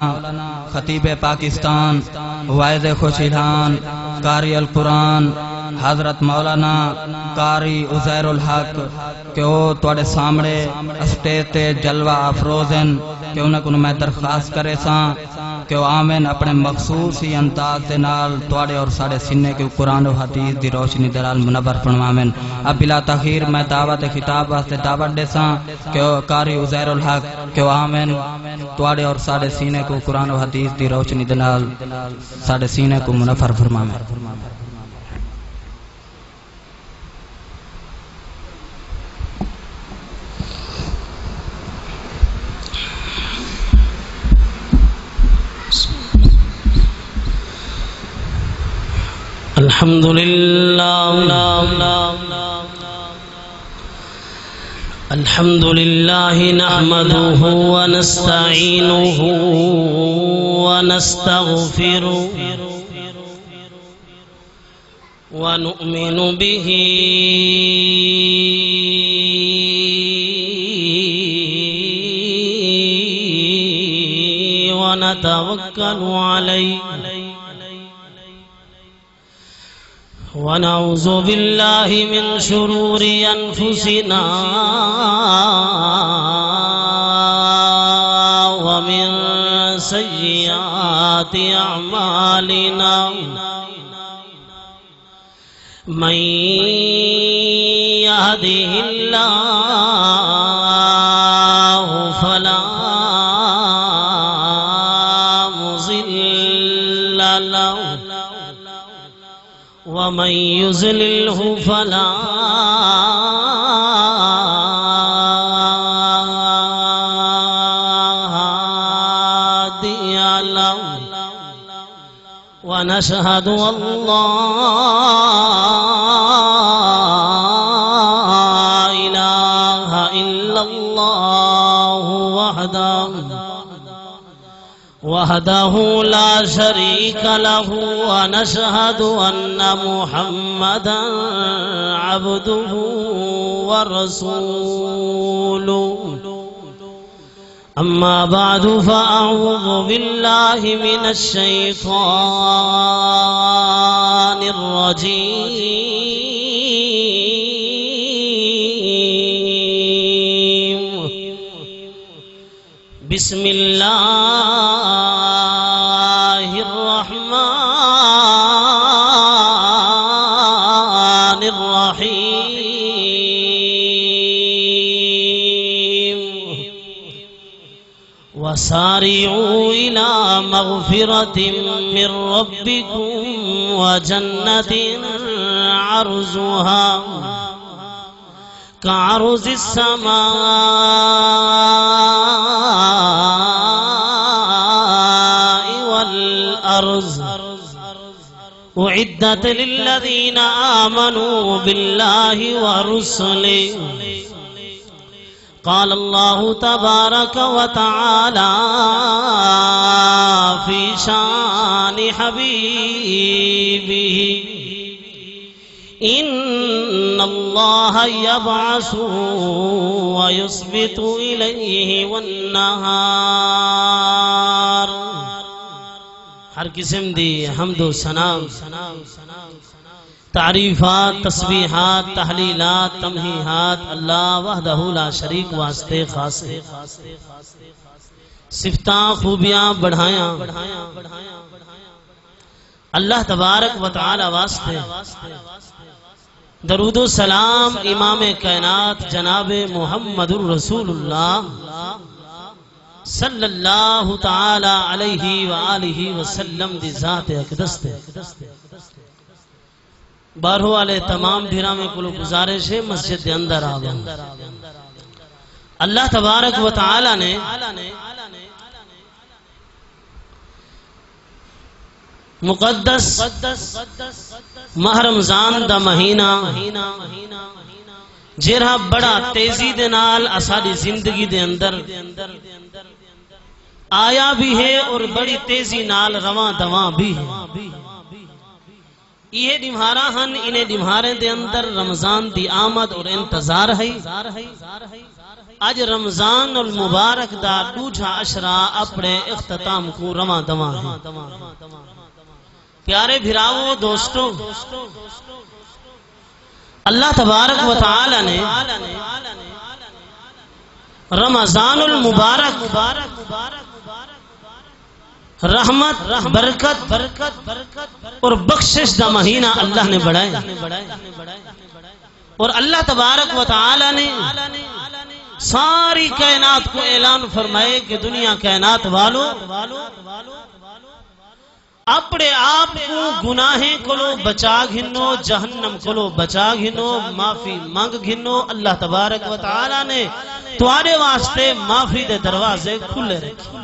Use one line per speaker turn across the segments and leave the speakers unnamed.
خطیب پاکستان وائز خوشیلان قاری القرآن حضرت مولانا قاری عزیرالحق کہ وہ توڑے سامنے اسٹیج تے جلوہ افروزن کہ انہیں کو میں درخواست کرے ساں کہ وہ آمین اپنے مخصوص ہی انداز دے نال توڑے اور ساڑے سینے کے قرآن و حدیث دی روشنی دلال منور فرمامن۔ اب بلا تاخیر میں دعوت خطاب واسطے دعوت دے ساں کہ وہ قاری عزیرالحق کہ وہ آمین توڑے اور ساڑے سینے کو قرآن و حدیث دی روشنی دلال ساڑے سینے کو منور فرمامن۔
الحمد لله نحمده ونستعينه ونستغفره ونؤمن به ونتوكل عليه ونعوذ بالله من شرور أنفسنا ومن سيئات أعمالنا من يهده الله فلا مضل له ومن يضلله فلا هادي له ونشهد أن لا إله إلا الله وحده لا شريك له ونشهد أن محمدا عبده ورسوله أما بعد فأعوذ بالله من الشيطان الرجيم بسم الله الرحمن الرحيم وسارعوا إلى مغفرة من ربكم وجنة عرضها كعرض السماء والأرض أعدت للذين آمنوا بالله ورسله قال الله تبارك وتعالى في شان حبيبه إن الله يبعث ويثبت إليه والنهار ہر قسم دی حمد و ثنا تعریفات تسبیحات تحلیلات تمہیحات اللہ وحدہ لا شریک واسطے خاص ہے۔ صفتاں خوبیاں بڑھایاں اللہ تبارک و تعالی واسطے۔ درود و سلام امام کائنات جناب محمد الرسول اللہ صلی اللہ تعالی علیہ وآلہ وسلم دی ذات اقدس تے۔ بارہو والے تمام بھیرہ میں کلو گزارش ہے مسجد دے اندر آگا۔ اللہ تبارک و تعالی نے مقدس ماہ رمضان دا مہینہ جیرہ بڑا تیزی دے نال اساڑی زندگی دے اندر آیا بھی ہے اور بڑی تیزی نال رواں دواں بھی ہے۔ یہ دمہارا ہن انہیں دمہارے دے اندر رمضان دی آمد اور انتظار ہے۔ اج رمضان المبارک دا دوجھا اشرا اپنے اختتام کو رواں دواں ہے۔ پیارے بھراؤ دوستو، اللہ تبارک و تعالی نے رمضان المبارک رحمت، برکت اور بخشش دا مہینہ اللہ نے بڑھایا، اور اللہ تبارک و تعالی نے ساری کائنات کو اعلان فرمائے کہ دنیا کائنات والو اپنے آپ کو گناہیں کلو بچا گھنو، جہنم کلو بچا گھنو، معافی مانگ گھنو۔ اللہ تبارک و تعالی نے تمہارے واسطے معافی دے دروازے کھلے رکھے،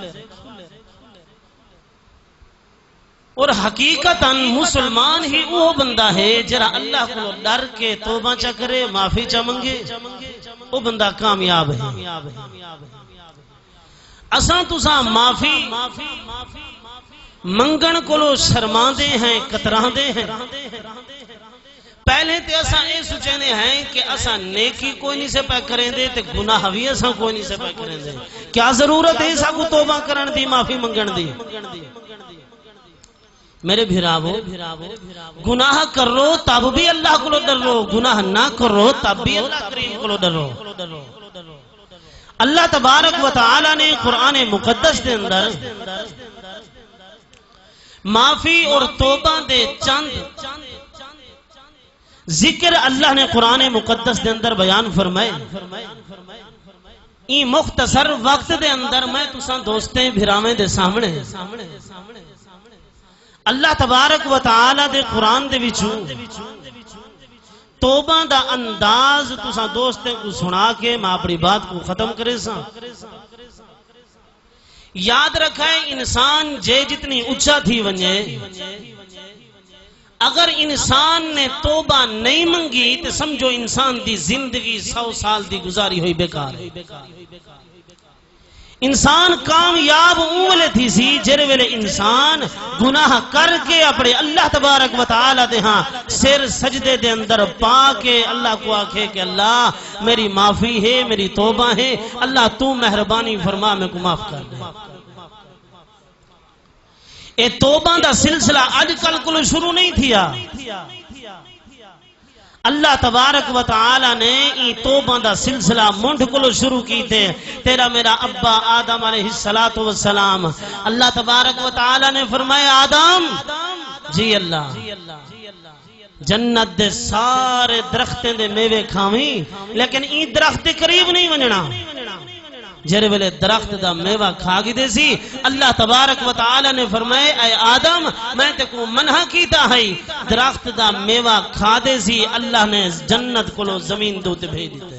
اور حقیقتاً مسلمان ہی وہ بندہ ہے جرا اللہ کو ڈر کے توبہ چا کرے، معافی چا منگے، وہ بندہ کامیاب ہے۔ اساں تساں معافی منگن کولو شرماندے ہیں، کتراندے ہیں۔ پہلے تے اساں اے سوچنے ہیں کہ اساں نیکی کوئی نہیں سے پہ کریں دے تے گناہ بھی اساں کوئی نہیں سے پہ کریں دے، کیا ضرورت ہے اساں کو توبہ کرن دی، معافی منگن دی؟ میرے بھراو، گناہ کرو تب بھی اللہ کو ڈرو، گناہ نہ کرو تب بھی اللہ کریم کو ڈرو۔ اللہ تبارک و تعالی نے قرآن مقدس دے اندر معافی اور توبہ دے چند ذکر اللہ نے قرآن مقدس دے اندر بیان فرمائے۔ این مختصر وقت دے اندر میں تساں دوستیں بھراویں دے سامنے اللہ تبارک و تعالی دے قرآن دے وچوں توبہ دا انداز تساں دوستیں کو سنا کے میں اپنی بات کو ختم کرے ساں۔ یاد رکھائے انسان جے جتنی اچھا تھی ونجے، اگر انسان نے توبہ نہیں منگی تو سمجھو انسان دی زندگی 100 سال دی گزاری ہوئی بیکار ہے۔ انسان کامیاب اولے تھی سی جرے ویلے انسان گناہ کر کے اپنے اللہ تبارک و تعالی دے ہاں سر سجدے دے اندر پا کے اللہ کو آکھے کہ اللہ میری معافی ہے، میری توبہ ہے، اللہ تو مہربانی فرما میں کو معاف کر دے۔ اے توبہ دا سلسلہ آج کل کو شروع نہیں تھیا، اللہ تبارک و تعالی نے ای توبہ دا سلسلہ منڈ کو شروع کی تھے۔ تیرا میرا ابا آدم علیہ السلام، اللہ تبارک و تعالی نے فرمایا آدم جی اللہ جنت دے سارے درختیں دے میوے کھاویں لیکن ای درخت دے قریب نہیں ونجنا۔ جرے ویلے درخت دا میوہ کھا گی دے سی، اللہ تبارک و تعالی نے فرمائے اے آدم میں تے کو منع کیتا ہے درخت دا میوہ کھا دے سی، اللہ نے جنت کو زمین دوتے بھیج دیتے۔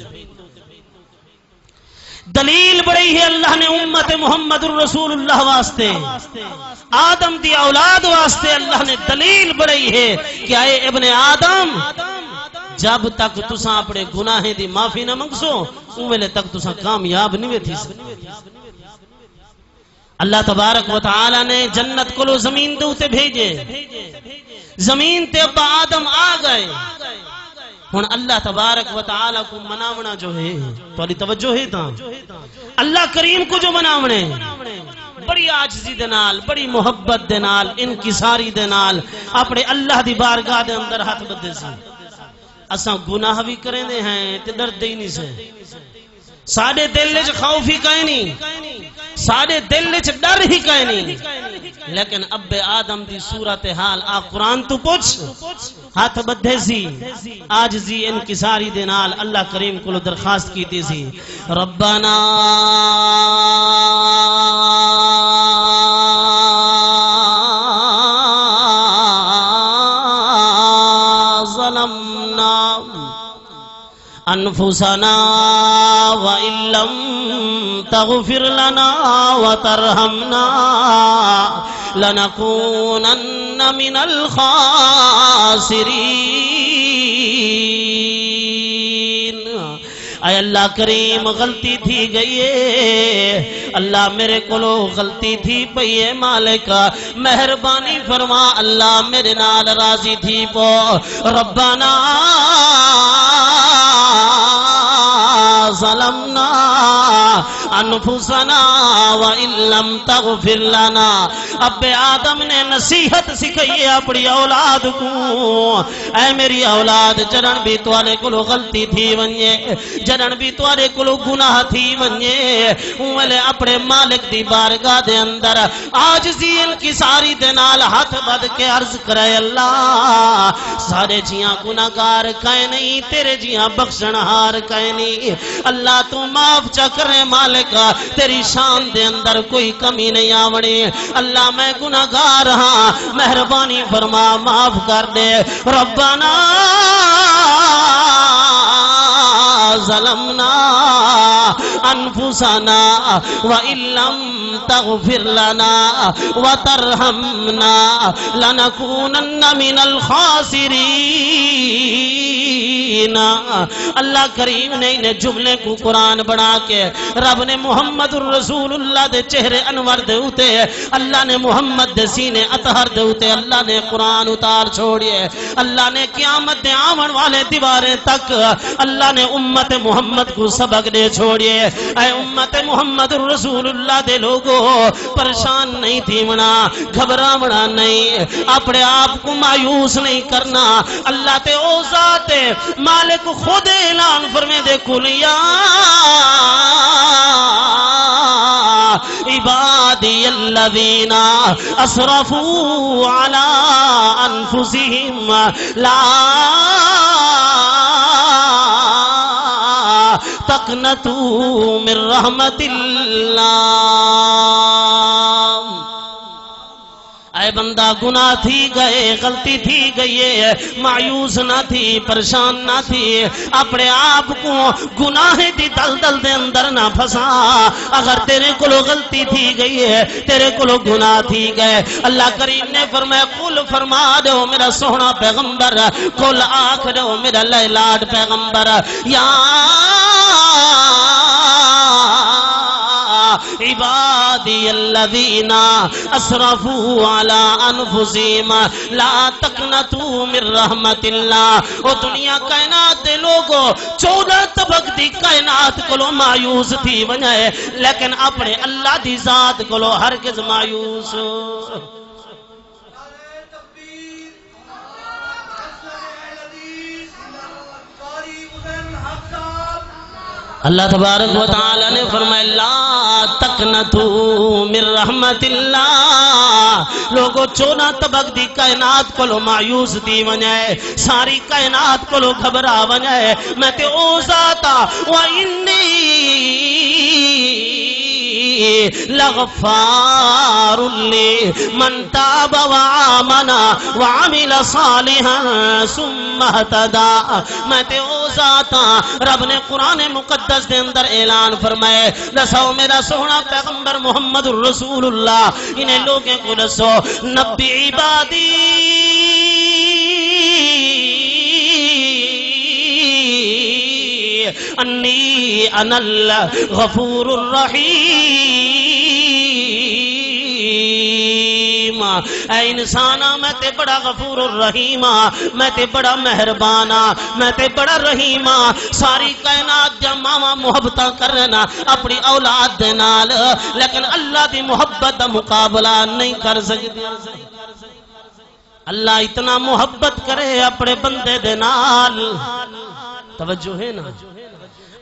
دلیل بڑی ہے اللہ نے امت محمد الرسول اللہ واسطے، آدم دی اولاد واسطے اللہ نے دلیل بڑی ہے کہ اے ابن آدم جب تک تساں اپنے گناہیں دی معافی نہ منگسو اوے تک تساں کامیاب نہیں تھی۔ اللہ تبارک و تعالی نے جنت کو زمین دوتے بھیجے، زمین تے ابا آدم آ گئے۔ ہن اللہ تبارک و تعالی کو مناونا جو ہے تواڈی توجہ ہے تا اللہ کریم کو جو مناونے بڑی عاجزی دے نال، بڑی محبت دے نال، انکساری دے نال اپنے اللہ دی بارگاہ دے اندر ہاتھ بدے سی۔ اساں گناہ بھی کریں دے ہیں تے ڈردے ہی نہیں سے، ساڈے دل وچ خوف ہی کائیں نہیں، ساڈے دل وچ ڈر ہی کائیں نہیں، لیکن اب آدم دی صورتحال آ قرآن تو پوچھ ہاتھ بدھے سی، عاجزی انکساری دے نال اللہ کریم کو درخواست کیتی سی ربنا انفسنا وان لم تغفر لنا وترحمنا لنكونن من الخاسرین۔ اے اللہ کریم غلطی تھی گئی ہے، اللہ میرے کولو غلطی تھی پئی ہے، مالک مہربانی فرما، اللہ میرے نال راضی تھی پو، ربنا ظلمنا انفسنا وان لم تغفر لنا. اب آدم نے نصیحت سکھائی اپنی اولاد کو، اے میری اولاد جڑن بھی تواڈے کولو غلطی تھی ونجے، جڑن بھی تواڈے کولو گناہ تھی ونجے، اوے اپنے مالک دی بارگاہ دے اندر عاجزی انکساری دے نال ہاتھ بد کے عرض کرے اللہ سارے جیاں گناہگار کہیں نہیں، تیرے جیاں بخشن ہار کہیں نہیں. اللہ تو معاف چا کرے مالک، تیری شان دے اندر کوئی کمی نہیں آونی. اللہ میں گناہگار ہاں، مہربانی فرما معاف کر دے. ربنا ظلمنا انفسنا وان لم تغفر لنا وترحمنا لنكونن من الخاسرین. اللہ کریم نے انہیں جملے کو قرآن بنا کے رب نے محمد الرسول اللہ دے چہرے انور دے اتے، اللہ نے محمد دے سینے اطہر دے اتے اللہ نے قرآن اتار چھوڑیے. اللہ نے قیامت دے آمن والے دیواریں تک اللہ نے امت محمد کو سبق دے چھوڑیے. اے امت محمد الرسول اللہ دے لوگو پریشان نہیں تھی منا، گھبراونا نہیں، اپنے آپ کو مایوس نہیں کرنا. اللہ تے او ذات مالک خود اعلان فرمے دے کلیا عبادی الذین اسرفوا علی انفسهم لا تقنطوا من رحمت اللہ. اے بندہ گناہ تھی گئے، غلطی تھی گئی ہے، مایوس نہ تھی، پریشان نہ تھی، اپنے آپ کو گناہ دی دلدل دے اندر نہ پھنسا. اگر تیرے کولو غلطی تھی گئی ہے، تیرے کولو گناہ تھی گئے، اللہ کریم نے فرمایا قل فرما دو میرا سونا پیغمبر، قل آکھ دو میرا لاڈ پیغمبر، یا عبادی الذین اسرفوا علی انفسہم لا تقنطوا من رحمت اللہ. او دنیا کائنات دے لوگو 14 طبق دی کائنات کولو مایوس تھی ونجائے، لیکن اپنے اللہ دی ذات کولو ہرگز مایوس. اللہ تبارک و تعالی نے فرمایا لا تقنطوا من رحمت اللہ. لوگو 14 طبق دی کائنات کولو مایوس دی ونجائے، ساری کائنات کولو گھبرا ونجائے. میں تے او ذاتا وَإِنِّي لغفار لمن تاب وآمن وعمل صالحا ثم اهتدى. میں تے او ذاتا رب نے قرآن مقدس دے اندر اعلان فرمائے دسو میرا سونا پیغمبر محمد الرسول اللہ انہیں لوگوں کو دسو نبی عبادی انی انا الغفور الرحیم. اے انسانا میں تے بڑا غفور الرحیم، میں تے بڑا مہربان، میں تے بڑا رحیم. ساری کائنات جا ماما محبتہ کرنا اپنی اولاد دے نال، لیکن اللہ دی محبت دا مقابلہ نہیں کر سکتی. اللہ اتنا محبت کرے اپنے بندے دے نال، توجہ ہے نا،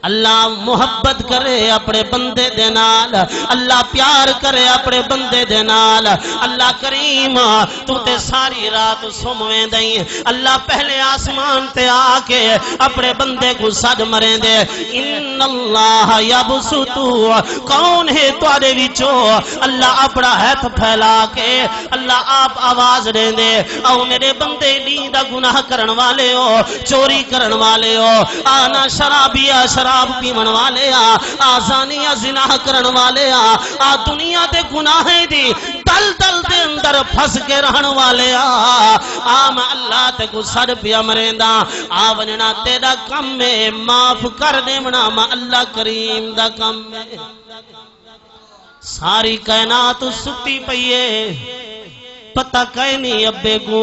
اللہ محبت کرے اپنے بندے دے نال، اللہ پیار کرے اپنے بندے دے نال. اللہ کریم تو تے ساری رات سومویں دیں، اللہ پہلے آسمان تے آ کے اپنے بندے کو سج مریں دے. ان اللہ یبسطو، کون ہے تواڈے وچوں اللہ اپنا ہاتھ پھیلا کے اللہ آپ آواز دیں دے او میرے بندے نیندہ گناہ کرن والے ہو، چوری کرن والے ہو، آنا شرابیا شراب پیمن والے آزانیہ زنا کرن والے آ دنیا دے گناہ دی دل دل دے اندر پھس کے رہن والے میں اللہ تے کو سڑ پیا مریندا آ وننا تیرا کم میں معاف کر دیونا میں اللہ کریم دا کم میں. ساری کائنات ستی پئیے پتہ کہیں نہیں ابے کو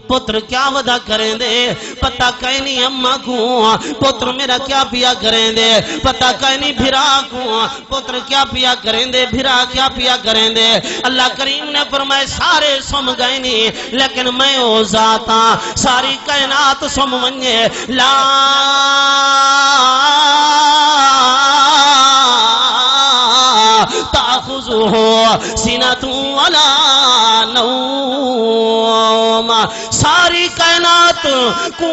پتر کیا ودا کریں دے پتہ کہیں نہیں اماں کو پتر میرا کیا پیا کریں دے پتہ کہیں نہیں بھرا کو پتر کیا پیا کریں دے بھرا کیا پیا کریں دے اللہ کریم نے فرمائے سارے سم گئے نہیں لیکن میں او ذات ہاں ساری کائنات سم ونجے لا تأخذه سینۃ ولا نوم ساری کائنات کو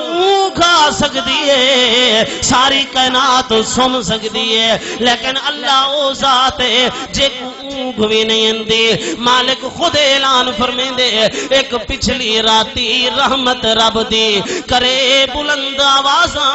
کھا سکتی ہے ساری کائنات سن سکتی ہے لیکن اللہ او ذات ہے جے کو اونگ بھی نہیں اندی مالک خود اعلان فرمیں دے ایک پچھلی راتی رحمت رب دی کرے بلند آوازاں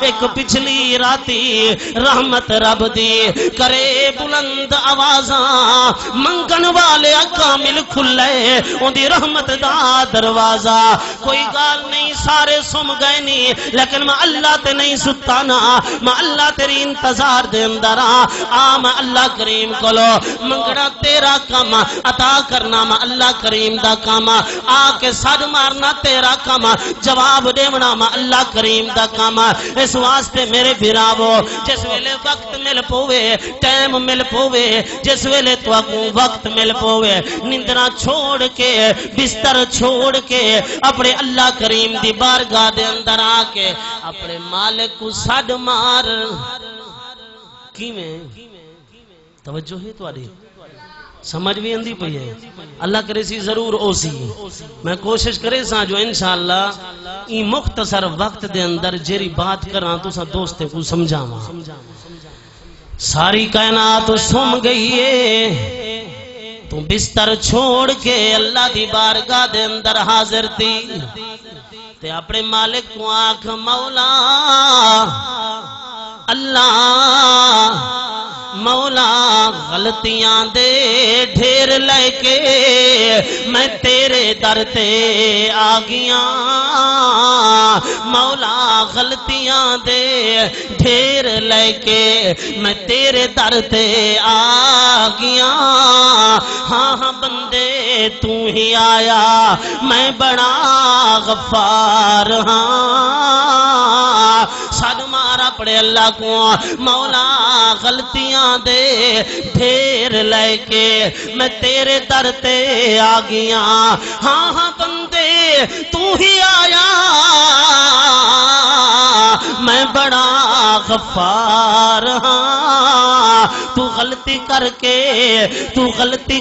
ایک پچھلی راتی رحمت رب دی کرے بلند آوازاں منگن والے کامل کھلے ان دی رحمت دا دروازہ کوئی گال نہیں سارے سم گئے نہیں لیکن میں اللہ تے نہیں ستانا میں اللہ تیری انتظار دے اندر میں اللہ کریم کولو منگنا تیرا کام عطا کرنا میں اللہ کریم دا کام آ کے سڈ مارنا تیرا کام جواب دیونا میں اللہ کریم دا کام اس واسطے میرے بھراوو جس ویلے وقت مل پوے ٹائم مل پوے جس ویلے تو کو وقت مل پوے نندرا چھوڑ کے بستر چھوڑ کے اپنے اللہ کریم دی بارگاہ دے اندر آ کے اپنے مالک کو سڈ مار کی میں توجہ ہے تواڈی سمجھ بھی اندی پئی ہے اللہ کرے سی ضرور او سی میں کوشش کرے سا جو انشاءاللہ ای مختصر وقت دے اندر جیری بات کراں تو سا دوستے کو سمجھاواں ساری کائنات سم گئی ہے تو بستر چھوڑ کے اللہ دی بارگاہ دے اندر حاضر تھی تے اپنے مالک کو آنکھ مولا اللہ مولا غلطیاں دے ڈھیر لے کے میں تیرے در تے آ گیا مولا غلطیاں دے ڈھیر لے کے میں تیرے در تے آ گیا ہاں ہاں بندے تو ہی آیا میں بڑا غفار ہاں سڈ مارا پڑے اللہ کو مولا غلطیاں دے ڈھیر لے کے میں تیرے در تے آ گیا ہاں ہاں بندے تو ہی آیا میں بڑا غفار ہاں تو غلطی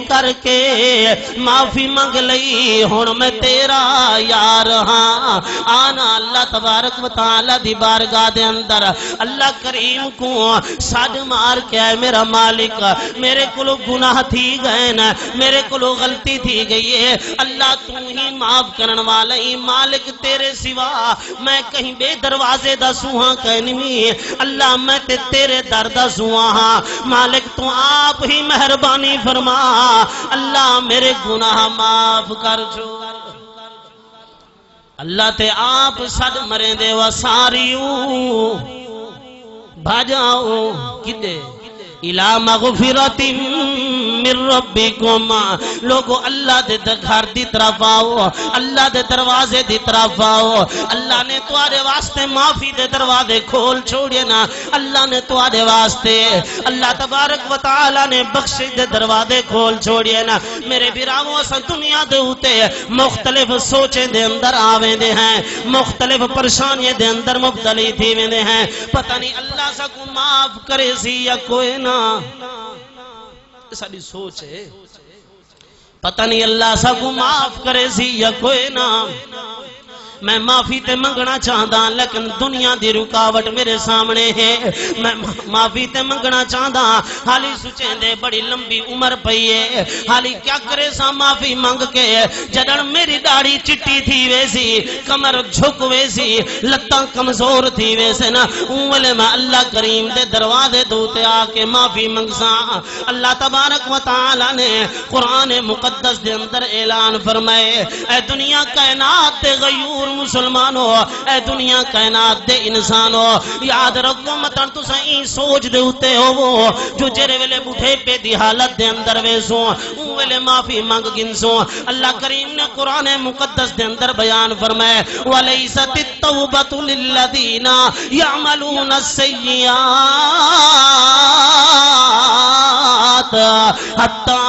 کر کے معافی منگ لئی ہن میں تیرا یار ہاں آنا اللہ تبارک و تعالی دی بارگاہ دے اندر اللہ کریم کو سڈ مار کے آئے میرا مالک میرے کلو گناہ تھی گئے نا میرے کلو غلطی تھی گئی ہے اللہ تو ہی معاف کرن والا ہی مالک تیرے سوا میں کہیں بے دروازے دا سوہاں کہنی اللہ میں تیرے در دا سوہاں مالک تو آپ ہی مہربانی فرما اللہ میرے گناہ معاف کر جو اللہ تے آپ سڈ مریں دے وساریو بھاجاؤ کدے الہ مغفرت من ربکم لوگو اللہ دے گھر دی طرف آؤ اللہ دے دروازے دی طرف آؤ اللہ نے تمہارے واسطے معافی دے دروازے کھول چھوڑے نا اللہ نے تمہارے واسطے اللہ تبارک و تعالی نے بخشش دے دروازے کھول چھوڑے نا میرے بھراؤں اساں دنیا دے اوتے مختلف سوچیں دے اندر آویں دے ہیں مختلف پریشانیاں دے اندر مبتلا تھی ویندے ہیں پتہ نہیں اللہ سا کو معاف کرے سی یا کوئی نہ ساری سوچ ہے پتہ نہیں اللہ سا کو معاف کرے سی یا کوئی نہ میں معافی تے منگنا چاہتا لیکن دنیا دی رکاوٹ میرے سامنے ہے میں معافی تے منگنا چاہتا حالی سوچیں دے بڑی لمبی عمر پئی ہے حالی کیا کرے سا معافی منگ کے جدن میری داڑھی چٹی تھی ویسی کمر جھک ویسی لتاں کمزور تھی ویسے نا اولے میں اللہ کریم دے دروازے دوتے آ کے معافی منگسا اللہ تبارک و تعالی نے قرآن مقدس دے اندر اعلان فرمائے اے دنیا کائنات تے غیور مسلمانو اے دنیا کائنات دے انسانو یاد رکھو متن تساں ای سوچ دے اتے ہو جو جرے ویلے بوٹھے پہ دی حالت دے اندر ویسوں اون ویلے معافی مانگ گنسوں اللہ کریم نے قرآن مقدس دے اندر بیان فرمائے وَلَيْسَتِ التَّوْبَةُ لِلَّذِينَ يَعْمَلُونَ السَّيِّئَاتِ حَتَّى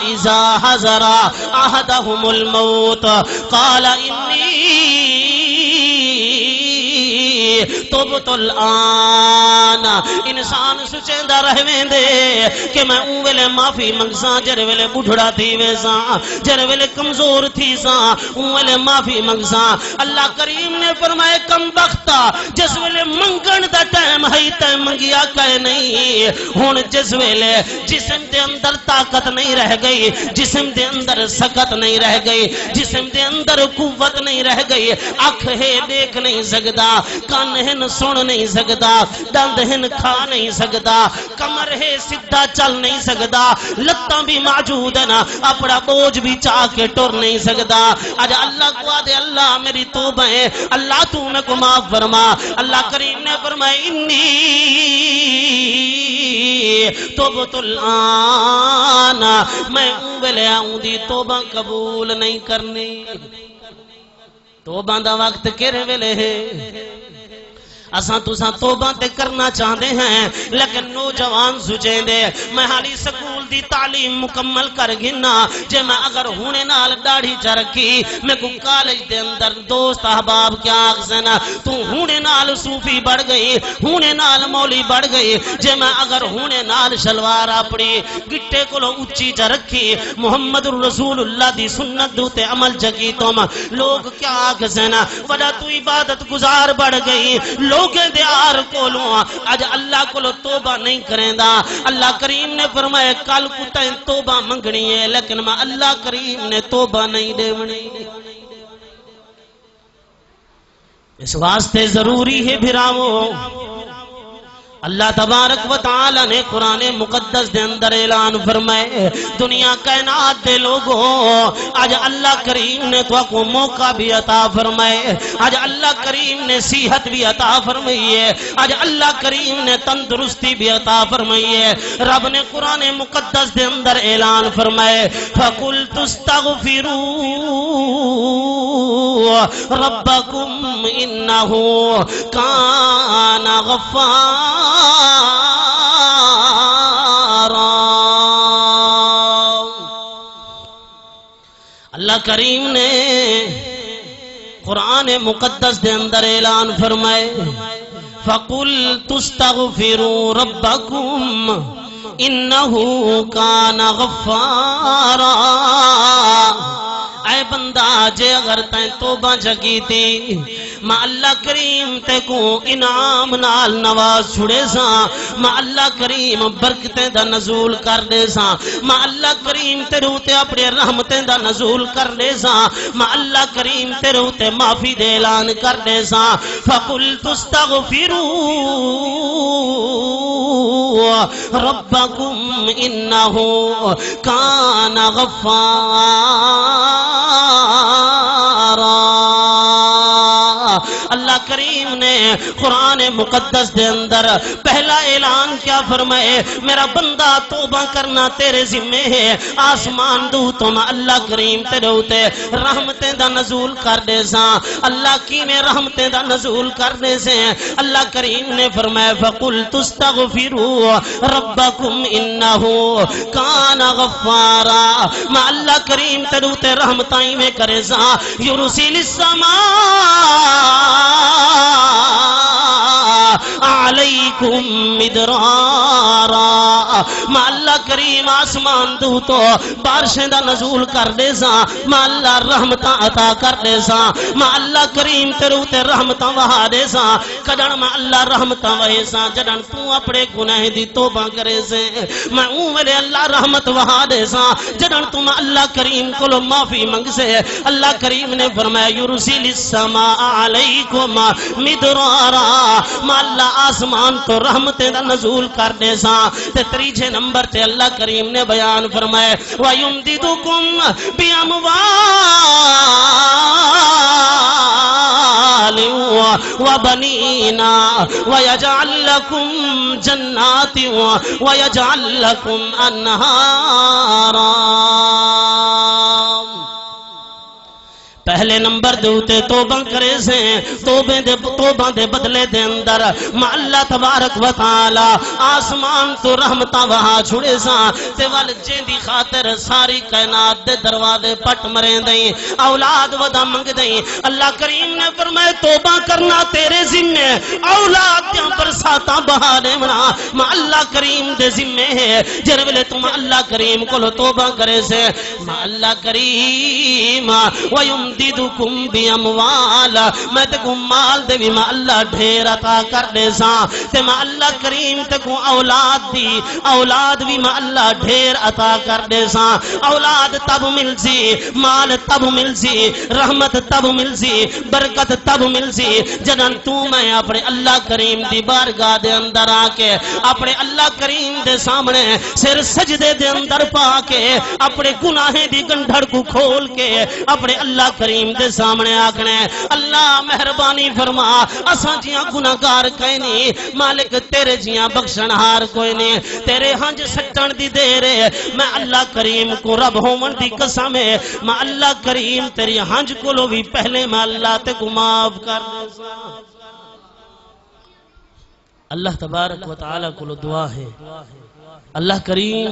إِذَا حَضَرَ أَحَدَهُمُ الْمَوْتُ قَالَ إِنِّي تُبْتُ الْآنَ انسان سچیندہ رہویں دے کہ میں اون ویلے معافی منگساں جرے ویلے بڑھڑا تھی ویساں جرے ویلے کمزور تھی ساں اون ویلے معافی منگساں اللہ کریم نے فرمائے کم بختہ جس ویلے منگن دا ٹائم ہے تے منگیا کہے نہیں ہون جس ویلے جسم دے اندر طاقت نہیں رہ گئی جسم دے اندر سکت نہیں رہ گئی جسم دے اندر قوت نہیں رہ گئی آنکھ ہے دیکھ نہیں سکتا کان ہے سن نہیں سکتا دند ہے کھا نہیں سکتا کمر ہے سدھا چل نہیں سکتا لتاں بھی موجود ہے نا اپنا بوجھ بھی چاہ کے ٹر نہیں سکتا آج اللہ کو آدھے اللہ میری توبہ ہے اللہ تو میں کو معاف فرما اللہ کریم نے فرمائے انی توبۃ الآن میں اون ویلے آؤں دی توبہ قبول نہیں کرنی توبہ دا وقت کیرے ویلے ہے اساں تساں توبہ تے کرنا چاہتے ہیں لیکن نوجوان سوچیں دے میں حالی سکول دی تعلیم مکمل کر گھنا جے میں اگر ہونے نال داڑھی چرکی میں کو کالج دے اندر دوست احباب کیا آخسنا تو ہونے نال صوفی بڑھ گئی ہونے نال مولی بڑھ گئی جے میں اگر ہونے نال شلوار اپڑی گٹے کو اچھی چرکی محمد رسول اللہ دی سنت دوتے عمل جگی تم لوگ کیا آخسنا وجہ تو عبادت گزار بڑھ گئی لوگیں دیار کولوں آج اللہ کو توبہ نہیں کریں دا اللہ کریم نے فرمایا کل کو تین توبہ منگنی ہے لیکن میں اللہ کریم نے توبہ نہیں دیونی اس واسطے ضروری ہے بھراؤ اللہ تبارک و تعالی نے قرآن مقدس دے اندر اعلان فرمائے دنیا کائنات دے لوگوں آج اللہ کریم نے تو کو موقع بھی عطا فرمائے آج اللہ کریم نے صحت بھی عطا فرمائی ہے آج اللہ کریم نے تندرستی بھی عطا فرمائی ہے رب نے قرآن مقدس دے اندر اعلان فرمائے فَقُلْتُ اسْتَغْفِرُوا رَبَّكُمْ إِنَّهُ كَانَ غَفَّارًا اللہ کریم نے قرآن مقدس دے اندر اعلان فرمائے فَقُلْتُ اسْتَغْفِرُوا رَبَّكُمْ إِنَّهُ كَانَ غَفَّارًا اے بندہ جے اگر تائیں توبہ جگی تھی ماں اللہ کریم تے کو انعام نال نواز چھڑے سا ماں اللہ کریم برکتیں دا نزول کر دے سا ماں اللہ کریم تے روتے اپنے رحمتیں دا نزول کر دے سا ماں اللہ کریم تے روتے معافی دے اعلان کر دے سا فَقُلْتُ اسْتَغْفِرُوا رَبَّكُمْ إِنَّهُ كَانَ غَفَّارًا اللہ کریم نے قرآن مقدس دے اندر پہلا اعلان کیا فرمائے میرا بندہ توبہ کرنا تیرے ذمہ ہے آسمان دو تم اللہ کریم تیرے ہوتے رحمتیں دا نزول کر دے سا اللہ کی میں رحمتیں دا نزول کر دے سے اللہ کریم نے فرمائے فَقُلْتُ اسْتَغْفِرُوا رَبَّكُمْ إِنَّهُ كَانَ غَفَّارًا میں اللہ کریم تیرے ہوتے رحمتائیں میں کرے سا يُرْسِلِ السَّمَاءَ علیکم مدرارا ما اللہ کریم آسمان دو تو بارشیں دا نزول کر دے سا ما اللہ رحمتاں عطا کر دے سا ما اللہ کریم تیرو تے رحمتاں وہا دے سا کجن ما اللہ رحمتاں وہے سا جدن تو اپنے گناہ دی توبہ کرے سے میں اون ویلے اللہ رحمت وہا دے سا جدن تو ما اللہ کریم کلو معافی منگ سے اللہ کریم نے فرمایا یرسل السماء علیکم مدرارا ما اللہ آسمان تو رحمتیں دا نزول کر دے سا تے تریجے نمبر تے اللہ کریم نے بیان فرمائے وَيُمْدِدُكُمْ بِأَمْوَالٍ وبنینا ویجعل لکم جنات ویجعل لکم انہارا۔ پہلے نمبر دوتے توبہ کرے سے توبہ دے بدلے دے اندر ما اللہ تبارک و تعالی آسمان تو رحمتہ وہاں چھوڑے سا تے وال جین دی خاطر ساری کائنات دے دروازے پٹ مریں دیں اولاد ودا منگ دیں۔ اللہ کریم نے فرمائے توبہ کرنا تیرے ذمے، اولاد دیاں برساتاں بہانے منا ما اللہ کریم دے ذمے ہے۔ جر ویلے تم اللہ کریم کو توبہ کرے سے ما اللہ کریم وَيُمْدِدُكُمْ بِأَمْوَالَ میں تے کو مال دے بھی ما اللہ ڈھیر عطا کر دے سا تے ما اللہ کریم تے کو اولاد بھی ما اللہ ڈھیر عطا کر دے سا۔ اولاد تب مل سی، مال تب مل سی، رحمت تب مل سی، برکت تب مل سی جنن تو میں اپنے اللہ کریم دی بارگاہ دے اندر آ کے اپنے اللہ کریم دے سامنے سر سجدے دے اندر پا کے اپنے گناہیں دی گنڈھڑ کو کھول کے اپنے اللہ کریم دے سامنے آکھنے اللہ مہربانی فرما اساں جیاں گناہگار کوئی نہیں، مالک تیرے جیاں بخشنہار کوئی نہیں، تیرے ہنج سٹن دی دیر ہے میں اللہ کریم کو رب ہومن دی قسم ہے میں اللہ کریم تیری ہنج کو لو بھی پہلے میں اللہ تے کو معاف کر دے سا۔ اللہ تبارک و تعالی کو دعا ہے اللہ کریم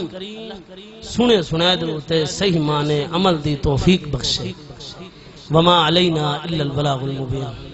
سنے سنے دوتے صحیح معنی عمل دی توفیق بخشے۔ وما علینا الا البلاغ المبین۔